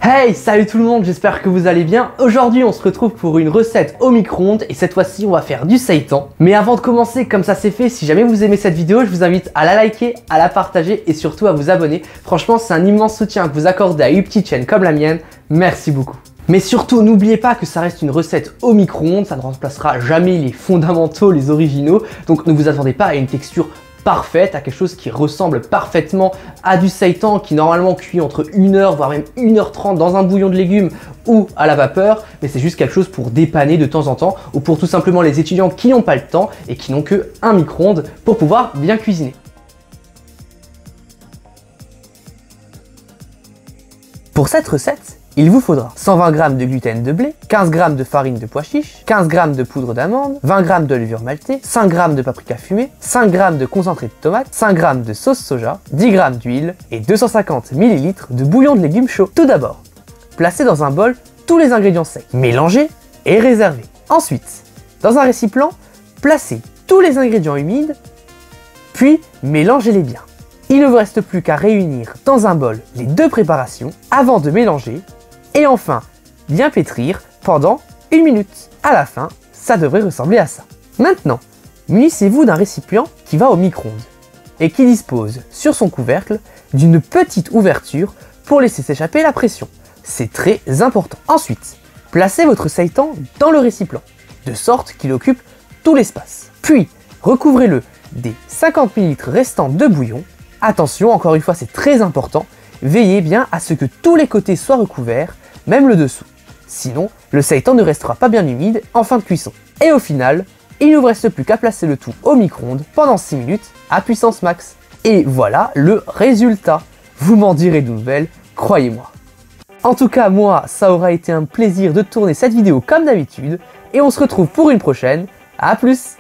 Hey, salut tout le monde, j'espère que vous allez bien. Aujourd'hui, on se retrouve pour une recette au micro-ondes et cette fois-ci, on va faire du seitan. Mais avant de commencer, comme ça c'est fait, si jamais vous aimez cette vidéo, je vous invite à la liker, à la partager et surtout à vous abonner. Franchement, c'est un immense soutien que vous accordez à une petite chaîne comme la mienne. Merci beaucoup. Mais surtout, n'oubliez pas que ça reste une recette au micro-ondes, ça ne remplacera jamais les fondamentaux, les originaux. Donc ne vous attendez pas à une texture parfaite, à quelque chose qui ressemble parfaitement à du seitan qui normalement cuit entre 1h voire même 1h30 dans un bouillon de légumes ou à la vapeur, mais c'est juste quelque chose pour dépanner de temps en temps ou pour tout simplement les étudiants qui n'ont pas le temps et qui n'ont que un micro-ondes pour pouvoir bien cuisiner. Pour cette recette, il vous faudra 120 g de gluten de blé, 15 g de farine de pois chiche, 15 g de poudre d'amande, 20 g de levure maltée, 5 g de paprika fumé, 5 g de concentré de tomate, 5 g de sauce soja, 10 g d'huile et 250 ml de bouillon de légumes chaud. Tout d'abord, placez dans un bol tous les ingrédients secs, mélangez et réservez. Ensuite, dans un récipient, placez tous les ingrédients humides, puis mélangez-les bien. Il ne vous reste plus qu'à réunir dans un bol les deux préparations avant de mélanger et enfin bien pétrir pendant 1 minute. À la fin, ça devrait ressembler à ça. Maintenant, munissez-vous d'un récipient qui va au micro-ondes et qui dispose sur son couvercle d'une petite ouverture pour laisser s'échapper la pression. C'est très important. Ensuite, placez votre seitan dans le récipient de sorte qu'il occupe tout l'espace. Puis, recouvrez-le des 50 ml restants de bouillon. Attention, encore une fois, c'est très important, veillez bien à ce que tous les côtés soient recouverts, même le dessous. Sinon, le seitan ne restera pas bien humide en fin de cuisson. Et au final, il ne vous reste plus qu'à placer le tout au micro-ondes pendant 6 minutes à puissance max. Et voilà le résultat. Vous m'en direz de nouvelles, croyez-moi. En tout cas, moi, ça aura été un plaisir de tourner cette vidéo comme d'habitude, et on se retrouve pour une prochaine. À plus!